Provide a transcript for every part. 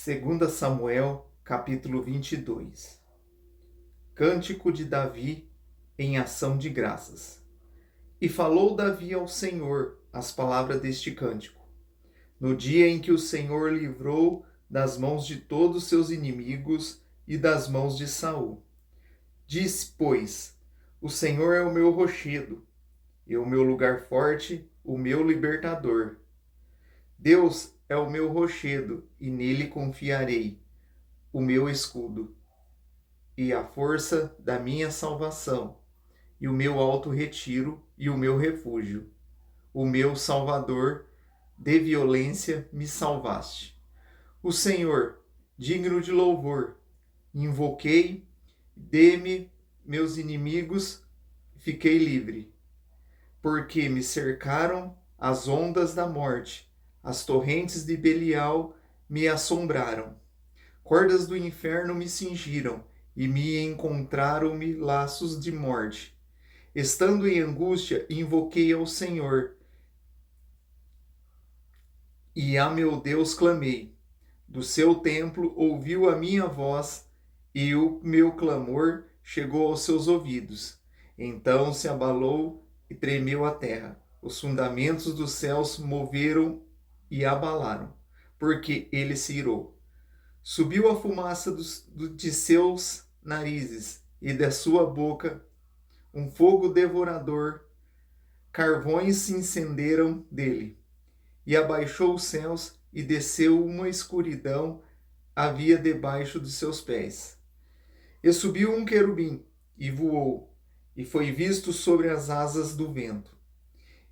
2 Samuel, capítulo 22. Cântico de Davi em ação de graças. E falou Davi ao Senhor as palavras deste cântico. No dia em que o Senhor livrou das mãos de todos seus inimigos e das mãos de Saul. Disse, pois, o Senhor é o meu rochedo, e o meu lugar forte, o meu libertador. Deus é o meu rochedo, e nele confiarei, o meu escudo, e a força da minha salvação, e o meu alto retiro, e o meu refúgio. O meu Salvador, de violência me salvaste. O Senhor, digno de louvor, invoquei, dê-me meus inimigos, fiquei livre. Porque me cercaram as ondas da morte, as torrentes de Belial me assombraram. Cordas do inferno me cingiram e me encontraram-me laços de morte. Estando em angústia, invoquei ao Senhor e a meu Deus clamei. Do seu templo ouviu a minha voz e o meu clamor chegou aos seus ouvidos. Então se abalou e tremeu a terra. Os fundamentos dos céus moveram e abalaram, porque ele se irou. Subiu a fumaça de seus narizes e da sua boca um fogo devorador. Carvões se incenderam dele. E abaixou os céus e desceu uma escuridão havia debaixo dos seus pés. E subiu um querubim e voou, e foi visto sobre as asas do vento.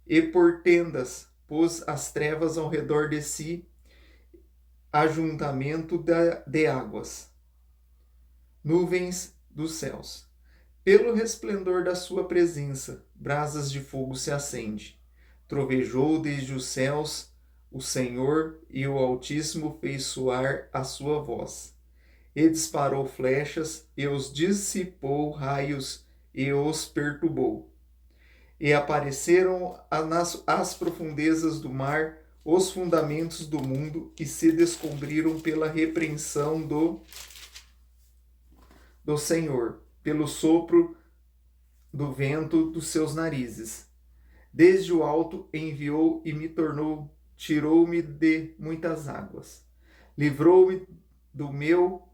E por tendas pôs as trevas ao redor de si, ajuntamento de águas, nuvens dos céus. Pelo resplendor da sua presença, brasas de fogo se acende. Trovejou desde os céus o Senhor, e o Altíssimo fez soar a sua voz. E disparou flechas, e os dissipou raios, e os perturbou. E apareceram as profundezas do mar, os fundamentos do mundo, e se descobriram pela repreensão do Senhor, pelo sopro do vento dos seus narizes. Desde o alto enviou e me tornou, tirou-me de muitas águas. Livrou-me do meu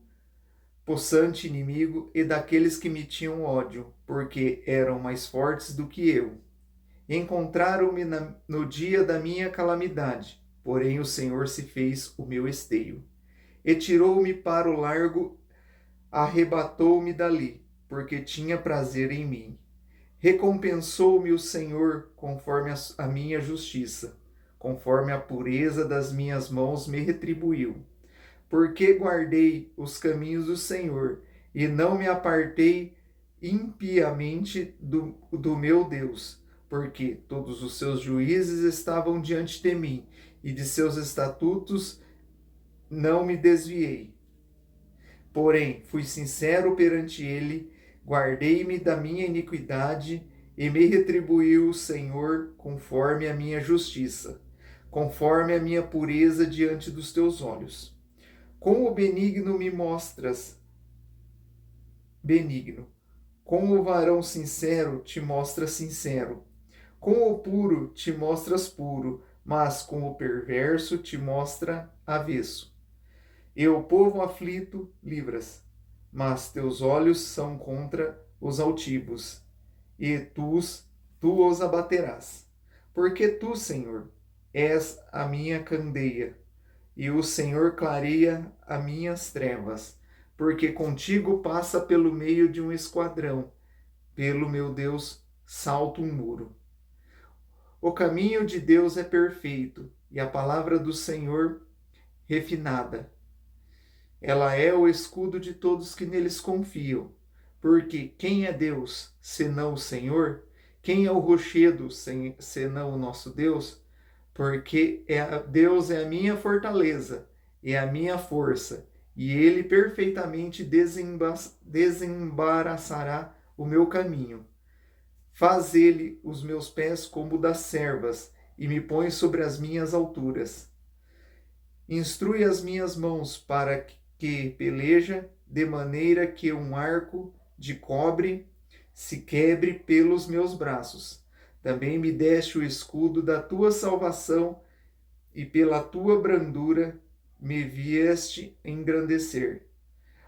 possante inimigo e daqueles que me tinham ódio, porque eram mais fortes do que eu. Encontraram-me no dia da minha calamidade, porém o Senhor se fez o meu esteio. E tirou-me para o largo, arrebatou-me dali, porque tinha prazer em mim. Recompensou-me o Senhor conforme a minha justiça, conforme a pureza das minhas mãos me retribuiu. Porque guardei os caminhos do Senhor e não me apartei impiamente do meu Deus, porque todos os seus juízes estavam diante de mim e de seus estatutos não me desviei. Porém, fui sincero perante ele, guardei-me da minha iniquidade e me retribuiu o Senhor conforme a minha justiça, conforme a minha pureza diante dos teus olhos. Com o benigno me mostras benigno, com o varão sincero te mostras sincero, com o puro te mostras puro, mas com o perverso te mostra avesso. E o povo aflito livras, mas teus olhos são contra os altivos, e tu os abaterás. Porque tu, Senhor, és a minha candeia, e o Senhor clareia as minhas trevas, porque contigo passa pelo meio de um esquadrão, pelo meu Deus salta um muro. O caminho de Deus é perfeito, e a palavra do Senhor refinada. Ela é o escudo de todos que neles confiam. Porque quem é Deus, senão o Senhor? Quem é o rochedo, senão o nosso Deus? Porque Deus é a minha fortaleza, é a minha força, e Ele perfeitamente desembaraçará o meu caminho. Faz Ele os meus pés como das servas, e me põe sobre as minhas alturas. Instrui as minhas mãos para que peleja, de maneira que um arco de cobre se quebre pelos meus braços. Também me deste o escudo da tua salvação, e pela tua brandura me vieste engrandecer.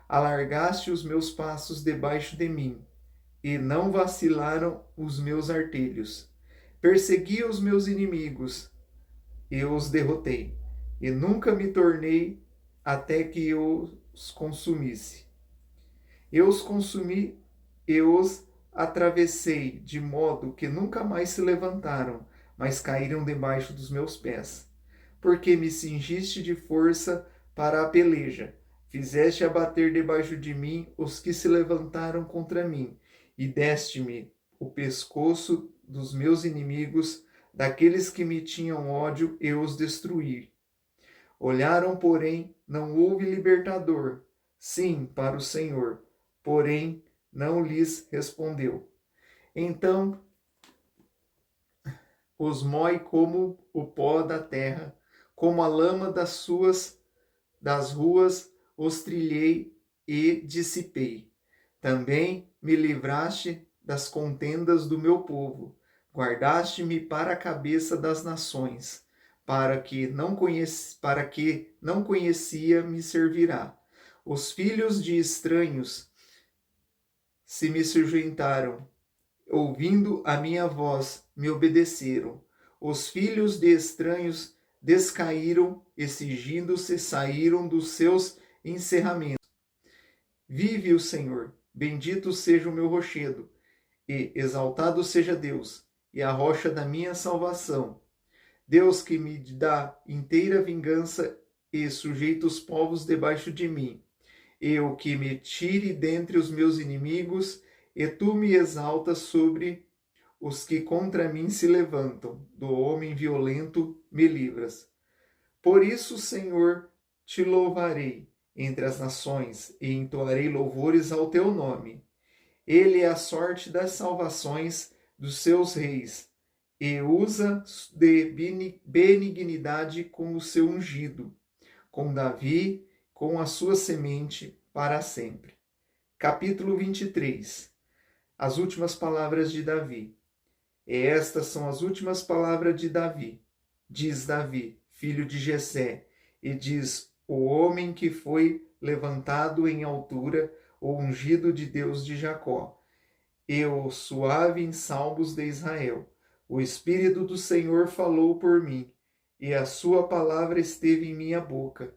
Alargaste os meus passos debaixo de mim, e não vacilaram os meus artelhos. Persegui os meus inimigos, e os derrotei, e nunca me tornei até que eu os consumisse. Eu os consumi e os atravessei, de modo que nunca mais se levantaram, mas caíram debaixo dos meus pés. Porque me cingiste de força para a peleja, fizeste abater debaixo de mim os que se levantaram contra mim, e deste-me o pescoço dos meus inimigos, daqueles que me tinham ódio, eu os destruí. Olharam, porém, não houve libertador, sim, para o Senhor, porém não lhes respondeu. Então os mói como o pó da terra, como a lama das ruas, os trilhei e dissipei. Também me livraste das contendas do meu povo, guardaste-me para a cabeça das nações, para que não conhecia me servirá. Os filhos de estranhos se me sujeitaram, ouvindo a minha voz, me obedeceram. Os filhos de estranhos descaíram e cingindo-se saíram dos seus encerramentos. Vive o Senhor, bendito seja o meu rochedo, e exaltado seja Deus, e a rocha da minha salvação. Deus que me dá inteira vingança e sujeita os povos debaixo de mim. Eu que me tire dentre os meus inimigos, e tu me exaltas sobre os que contra mim se levantam. Do homem violento me livras. Por isso, Senhor, te louvarei entre as nações, e entoarei louvores ao teu nome. Ele é a sorte das salvações dos seus reis, e usa de benignidade com o seu ungido, com Davi, com a sua semente para sempre. Capítulo 23. As últimas palavras de Davi. E estas são as últimas palavras de Davi. Diz Davi, filho de Jessé, e diz o homem que foi levantado em altura, o ungido de Deus de Jacó, e o suave em salmos de Israel. O Espírito do Senhor falou por mim, e a sua palavra esteve em minha boca.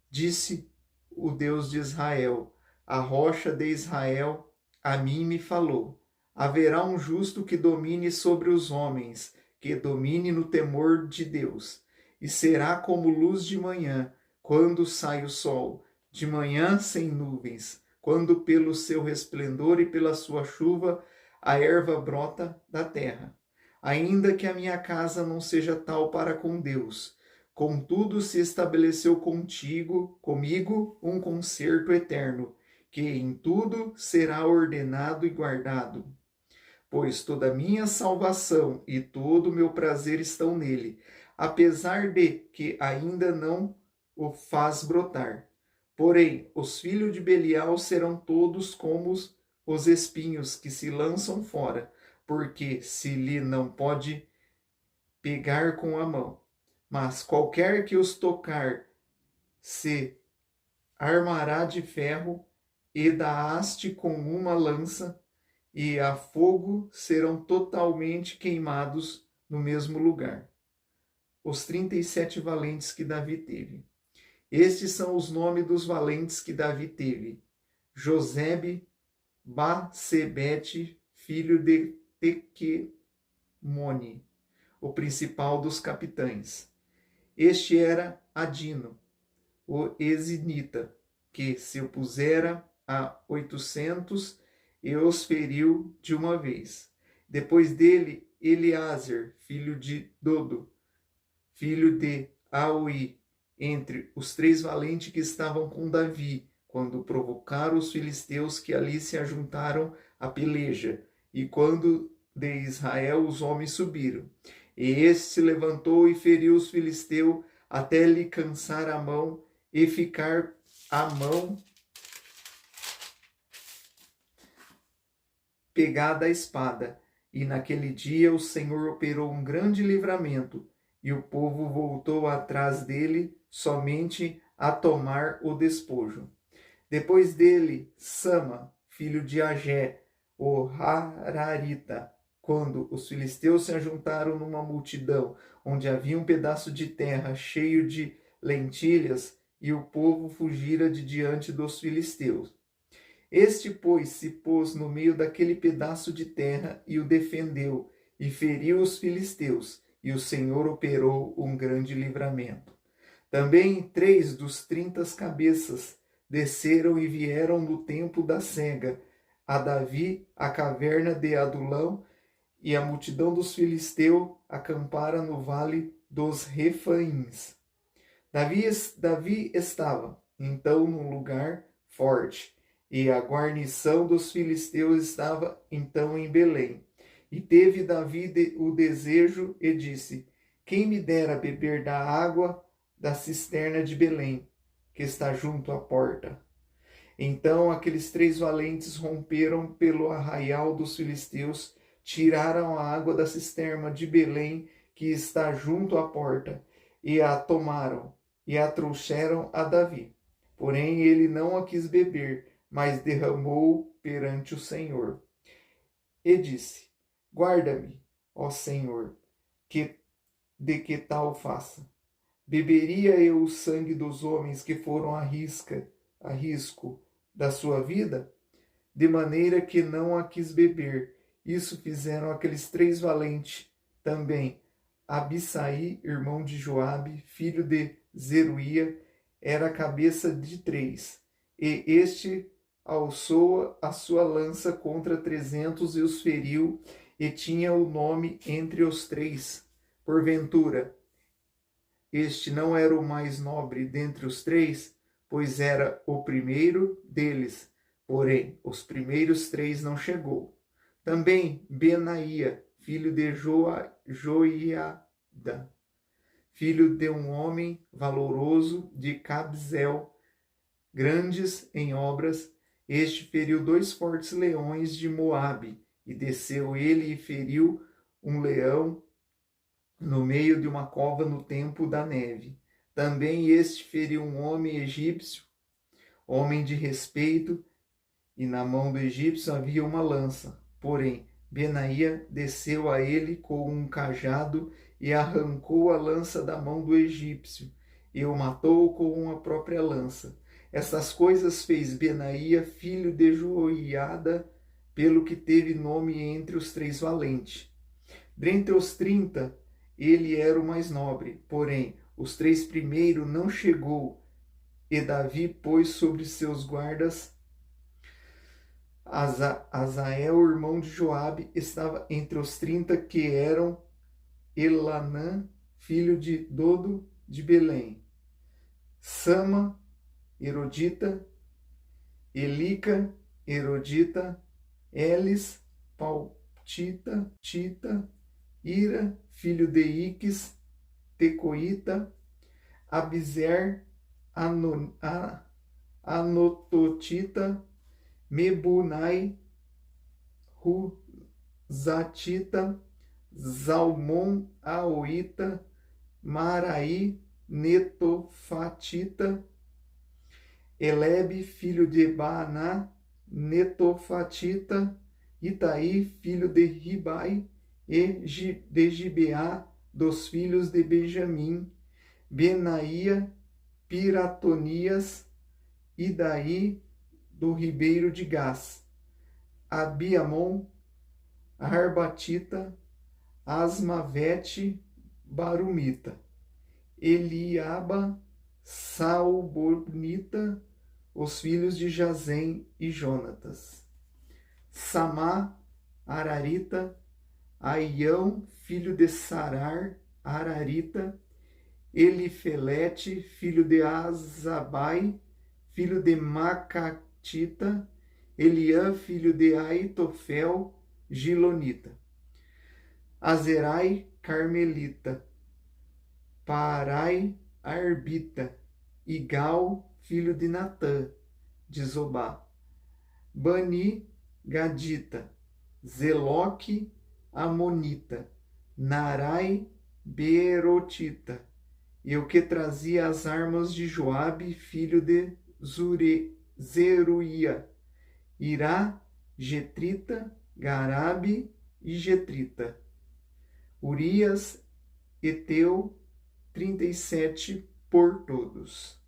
Disse o Deus de Israel, a rocha de Israel, a mim me falou. Haverá um justo que domine sobre os homens, que domine no temor de Deus. E será como luz de manhã, quando sai o sol, de manhã sem nuvens, quando pelo seu resplendor e pela sua chuva a erva brota da terra. Ainda que a minha casa não seja tal para com Deus, contudo se estabeleceu comigo um concerto eterno, que em tudo será ordenado e guardado. Pois toda a minha salvação e todo o meu prazer estão nele, apesar de que ainda não o faz brotar. Porém, os filhos de Belial serão todos como os espinhos que se lançam fora, porque se lhe não pode pegar com a mão. Mas qualquer que os tocar se armará de ferro e da haste com uma lança, e a fogo serão totalmente queimados no mesmo lugar. Os 37 valentes que Davi teve. Estes são os nomes dos valentes que Davi teve: Josebe, Basebete, filho de Tequemone, o principal dos capitães. Este era Adino, o Ezinita, que se opusera a 800 e os feriu de uma vez. Depois dele, Eleazer, filho de Dodo, filho de Aui, entre os 3 valentes que estavam com Davi, quando provocaram os filisteus que ali se ajuntaram à peleja, e quando de Israel os homens subiram. E este se levantou e feriu os filisteus até lhe cansar a mão e ficar a mão pegada à espada. E naquele dia o Senhor operou um grande livramento, e o povo voltou atrás dele somente a tomar o despojo. Depois dele, Sama, filho de Agé, o Hararita, quando os filisteus se ajuntaram numa multidão, onde havia um pedaço de terra cheio de lentilhas, e o povo fugira de diante dos filisteus. Este, pois, se pôs no meio daquele pedaço de terra e o defendeu, e feriu os filisteus, e o Senhor operou um grande livramento. Também 3 dos 30 cabeças desceram e vieram no tempo da cega, a Davi, a caverna de Adulão, e a multidão dos filisteus acampara no vale dos Refaíns. Davi estava, então, num lugar forte, e a guarnição dos filisteus estava, então, em Belém. E teve Davi o desejo e disse: quem me dera beber da água da cisterna de Belém, que está junto à porta. Então aqueles 3 valentes romperam pelo arraial dos filisteus, tiraram a água da cisterna de Belém, que está junto à porta, e a tomaram, e a trouxeram a Davi. Porém ele não a quis beber, mas derramou perante o Senhor. E disse: guarda-me, ó Senhor, de que tal faça. Beberia eu o sangue dos homens que foram a risco da sua vida? De maneira que não a quis beber. Isso fizeram aqueles 3 valentes também. Abissai, irmão de Joabe, filho de Zeruia, era a cabeça de 3. E este alçou a sua lança contra 300 e os feriu, e tinha o nome entre os 3. Porventura, este não era o mais nobre dentre os 3, pois era o primeiro deles. Porém, os primeiros 3 não chegou. Também Benaía, filho de Joiada, filho de um homem valoroso de Cabzel, grandes em obras, este feriu 2 fortes leões de Moabe, e desceu ele e feriu um leão no meio de uma cova no tempo da neve. Também este feriu um homem egípcio, homem de respeito, e na mão do egípcio havia uma lança. Porém, Benaía desceu a ele com um cajado e arrancou a lança da mão do egípcio, e o matou com a própria lança. Estas coisas fez Benaía, filho de Joiada, pelo que teve nome entre os 3 valentes. Dentre os 30, ele era o mais nobre, porém, os 3 primeiros não chegou, e Davi pôs sobre seus guardas Azael, irmão de Joabe, estava entre os 30 que eram Elanã, filho de Dodo de Belém, Sama, Erodita, Elica, Erodita, Elis, Paltita, Tita, Ira, filho de Iques, Tecoíta, Abizer, Anototita, Mebunai, Ruzatita, Zalmon, Aoita, Maraí, Netofatita, Elebe, filho de Baaná, Netofatita, Itaí, filho de Ribai, e de Gibeá, dos filhos de Benjamim, Benaía, Piratonias, Idaí, do ribeiro de Gás, Abiamon, Arbatita, Asmavete, Barumita, Eliaba, Saubonita, os filhos de Jazem e Jonatas, Samá, Ararita, Aião, filho de Sarar, Ararita, Elifelete, filho de Azabai, filho de Macatita, Eliã, filho de Aitofel, Gilonita, Azerai, Carmelita, Parai, Arbita, Igal, filho de Natã, de Zobá, Bani, Gadita, Zeloque, Amonita, Narai, Beerotita, e o que trazia as armas de Joabe, filho de Zeruia, Irá, Getrita, Garabe e Getrita, Urias, Eteu, 37 por todos.